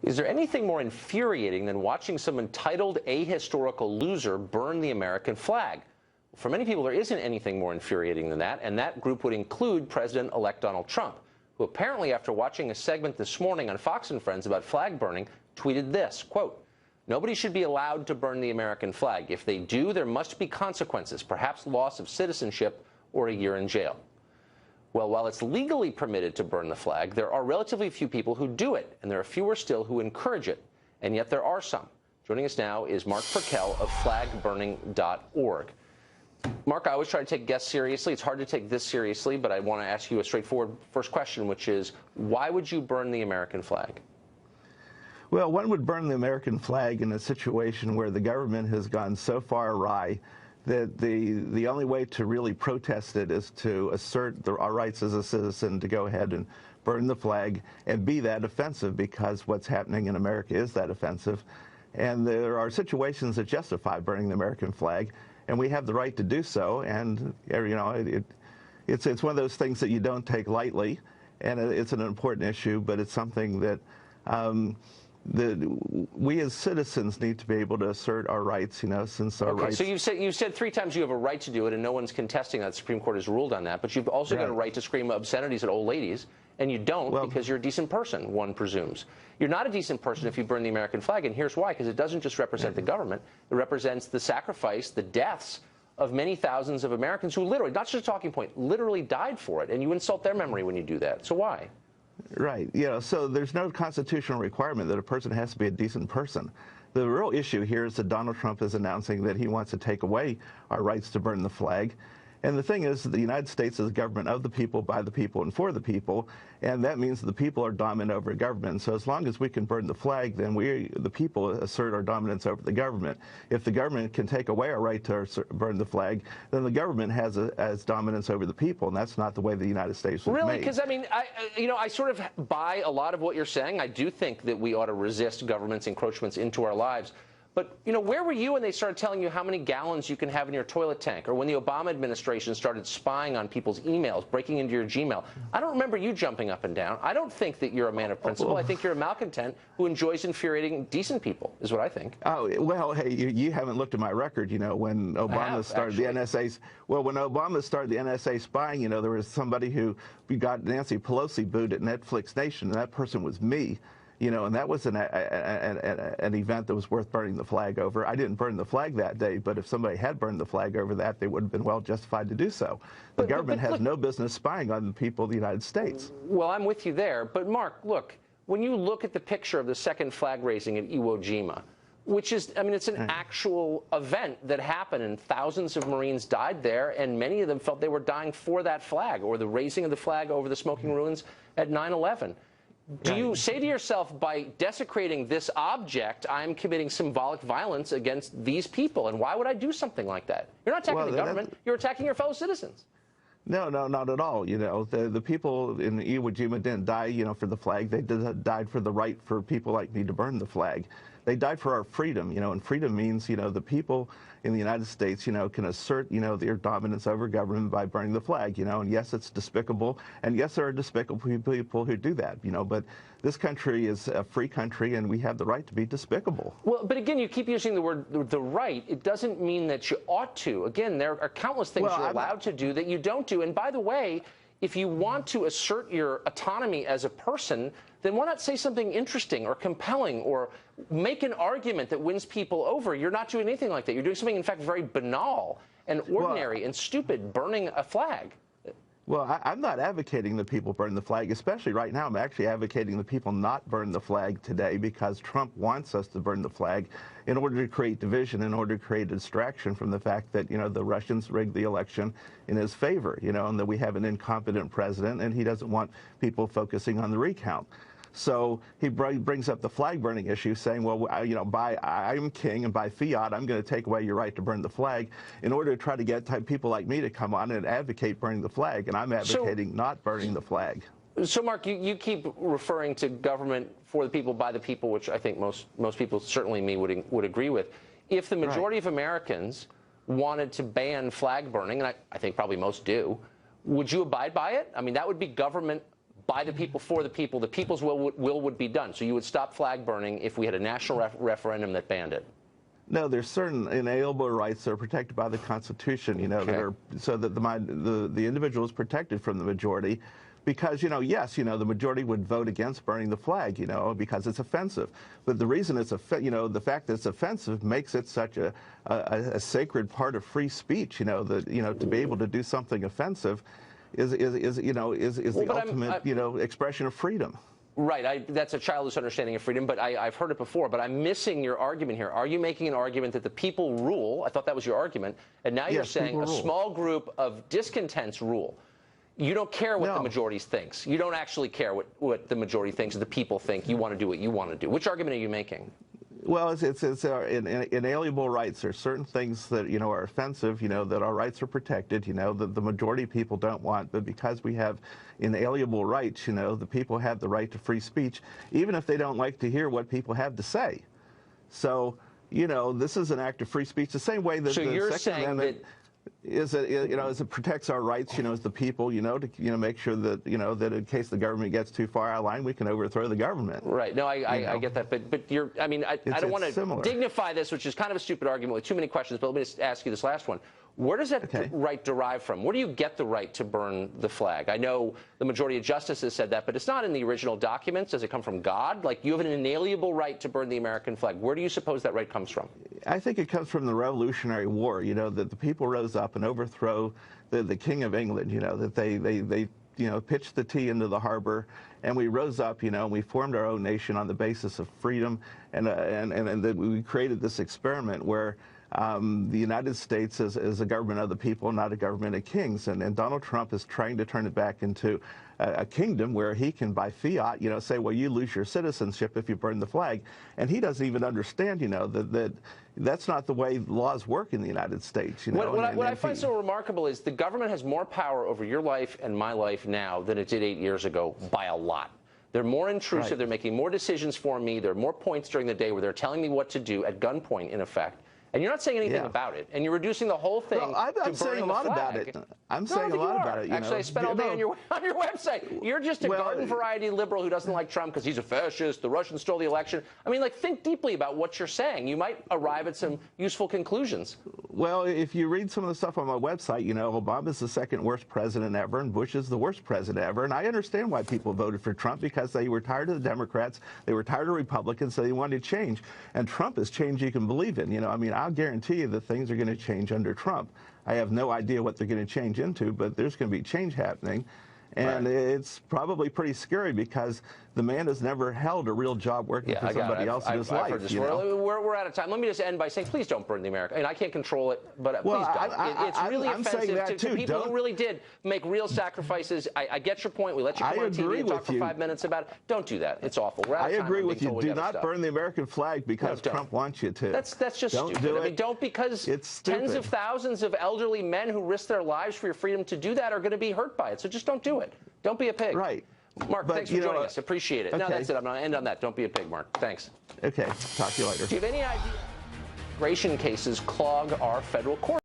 Is there anything more infuriating than watching some entitled ahistorical loser burn the American flag? For many people, there isn't anything more infuriating than that, and that group would include President-elect Donald Trump, who apparently, after watching a segment this morning on Fox and Friends about flag burning, tweeted this, quote, "Nobody should be allowed to burn the American flag. If they do, there must be consequences, perhaps loss of citizenship or a year in jail." Well, while it's legally permitted to burn the flag, there are relatively few people who do it, and there are fewer still who encourage it. And yet there are some. Joining us now is Mark Perkel of flagburning.org. Mark, I always try to take guests seriously. It's hard to take this seriously, but I want to ask you a straightforward first question, which is, why would you burn the American flag? Well, one would burn the American flag in a situation where the government has gone so far awry that the only way to really protest it is to assert our rights as a citizen to go ahead and burn the flag and be that offensive, because what's happening in America is that offensive. And there are situations that justify burning the American flag, and we have the right to do so. And you know, it's one of those things that you don't take lightly, and it's an important issue, but it's something that we as citizens need to be able to assert our rights, you know, since our rights. So you've said 3 times you have a right to do it, and no one's contesting that. The Supreme Court has ruled on that. But you've also got a right to scream obscenities at old ladies, and you don't because you're a decent person, one presumes. You're not a decent person if you burn the American flag, and here's why, because it doesn't just represent the government. It represents the sacrifice, the deaths of many thousands of Americans who literally, not just a talking point, literally died for it, and you insult their memory when you do that. So why? Right. You know, so there's no constitutional requirement that a person has to be a decent person. The real issue here is that Donald Trump is announcing that he wants to take away our rights to burn the flag. And the thing is that the United States is a government of the people, by the people, and for the people, and that means the people are dominant over government. So as long as we can burn the flag, then we, the people, assert our dominance over the government. If the government can take away our right to burn the flag, then the government has dominance over the people, and that's not the way the United States was made. Really? Because, I mean, I sort of buy a lot of what you're saying. I do think that we ought to resist government's encroachments into our lives. But, you know, where were you when they started telling you how many gallons you can have in your toilet tank, or when the Obama administration started spying on people's emails, breaking into your Gmail? I don't remember you jumping up and down. I don't think that you're a man of principle. I think you're a malcontent who enjoys infuriating decent people, is what I think. Oh, well, hey, you haven't looked at my record. You know, when Obama started the NSA, well, when Obama started the NSA spying, you know, there was somebody who got Nancy Pelosi booed at Netflix Nation, and that person was me. You know, and that was an event that was worth burning the flag over. I didn't burn the flag that day, but if somebody had burned the flag over that, they would have been well justified to do so. The government has no business spying on the people of the United States. Well, I'm with you there. But, Mark, look, when you look at the picture of the second flag raising at Iwo Jima, which is, I mean, it's an actual event that happened, and thousands of Marines died there, and many of them felt they were dying for that flag, or the raising of the flag over the smoking ruins at 9/11. Do you say to yourself, by desecrating this object, I'm committing symbolic violence against these people? And why would I do something like that? You're not attacking the government. You're attacking your fellow citizens. No, not at all. You know, the people in Iwo Jima didn't die, you know, for the flag. They died for the right for people like me to burn the flag. They died for our freedom, you know, and freedom means, you know, the people in the United States, you know, can assert, you know, their dominance over government by burning the flag, you know, and yes, it's despicable, and yes, there are despicable people who do that, you know, but this country is a free country, and we have the right to be despicable. Well, but again, you keep using the word the right. It doesn't mean that you ought to. Again, there are countless things you're allowed to do that you don't do, and by the way, if you want to assert your autonomy as a person, then why not say something interesting or compelling or make an argument that wins people over? You're not doing anything like that. You're doing something, in fact, very banal and ordinary and stupid, burning a flag. Well, I'm not advocating that people burn the flag, especially right now. I'm actually advocating that people not burn the flag today because Trump wants us to burn the flag in order to create division, in order to create a distraction from the fact that, you know, the Russians rigged the election in his favor, you know, and that we have an incompetent president, and he doesn't want people focusing on the recount. So he brings up the flag burning issue, saying, well, you know, I'm king, and by fiat, I'm going to take away your right to burn the flag in order to try to get people like me to come on and advocate burning the flag. And I'm advocating not burning the flag. So, Mark, you keep referring to government for the people, by the people, which I think most people, certainly me, would agree with. If the majority of Americans wanted to ban flag burning, and I think probably most do, would you abide by it? I mean, that would be government by the people, for the people. The people's will would be done. So you would stop flag burning if we had a national referendum that banned it. No, there's certain inalienable rights that are protected by the Constitution, you know, Okay. that are so that the individual is protected from the majority. Because, you know, yes, you know, the majority would vote against burning the flag, you know, because it's offensive. But the reason it's, you know, the fact that it's offensive makes it such a sacred part of free speech, you know, that, you know, to be able to do something offensive is the ultimate, you know, expression of freedom. Right. That's a childish understanding of freedom, but I've heard it before. But I'm missing your argument here. Are you making an argument that the people rule? I thought that was your argument. And now you're saying a small group of discontents rule. You don't care what the majority thinks. You don't actually care what the majority thinks, the people think. You want to do what you want to do. Which argument are you making? Well, it's inalienable rights. There are certain things that, you know, are offensive, you know, that our rights are protected, you know, that the majority of people don't want. But because we have inalienable rights, you know, the people have the right to free speech, even if they don't like to hear what people have to say. So, you know, this is an act of free speech, the same way that the Second Amendment is it protects our rights, you know, as the people, you know, to, you know, make sure that, you know, that in case the government gets too far out of line, we can overthrow the government. Right. No, I get that. But you're, I mean, I don't want to dignify this, which is kind of a stupid argument with too many questions, but let me just ask you this last one. Where does that right derive from? Where do you get the right to burn the flag? I know the majority of justices said that, but it's not in the original documents. Does it come from God? Like, you have an inalienable right to burn the American flag. Where do you suppose that right comes from? I think it comes from the Revolutionary War, you know, that the people rose up and overthrow the King of England, you know, that they you know, pitched the tea into the harbor, and we rose up, you know, and we formed our own nation on the basis of freedom, and that we created this experiment where the United States is a government of the people, not a government of kings. And Donald Trump is trying to turn it back into a kingdom where he can, by fiat, you know, say, well, you lose your citizenship if you burn the flag. And he doesn't even understand, you know, that's not the way laws work in the United States. You know? What I find so remarkable is the government has more power over your life and my life now than it did 8 years ago by a lot. They're more intrusive. Right. They're making more decisions for me. There are more points during the day where they're telling me what to do at gunpoint, in effect. And you're not saying anything about it, and you're reducing the whole thing to I'm saying a lot about it. I'm saying a lot about it. Actually, I spent all day on your website. You're just a garden variety liberal who doesn't like Trump because he's a fascist. The Russians stole the election. I mean, like, think deeply about what you're saying. You might arrive at some useful conclusions. Well, if you read some of the stuff on my website, you know, Obama's the second worst president ever, and Bush is the worst president ever. And I understand why people voted for Trump, because they were tired of the Democrats, they were tired of Republicans, so they wanted change. And Trump is change you can believe in. You know, I mean, I'll guarantee you that things are going to change under Trump. I have no idea what they're going to change into, but there's going to be change happening. And it's probably pretty scary because the man has never held a real job working for somebody else in his life. Heard this. We're out of time. Let me just end by saying, please don't burn the America. I mean, I can't control it, but please don't. It's really offensive to people who really did make real sacrifices. I get your point. We let you come on TV and talk for 5 minutes about it. Don't do that. It's awful. We're out of time. I agree with you. Do not burn the American flag because Trump wants you to. That's just stupid. I mean, don't, because tens of thousands of elderly men who risk their lives for your freedom to do that are going to be hurt by it. So just don't do it. Don't be a pig. Right. Mark, thanks for joining us. Appreciate it. No, that's it. I'm going to end on that. Don't be a pig, Mark. Thanks. Okay. Talk to you later. Do you have any idea immigration cases clog our federal courts?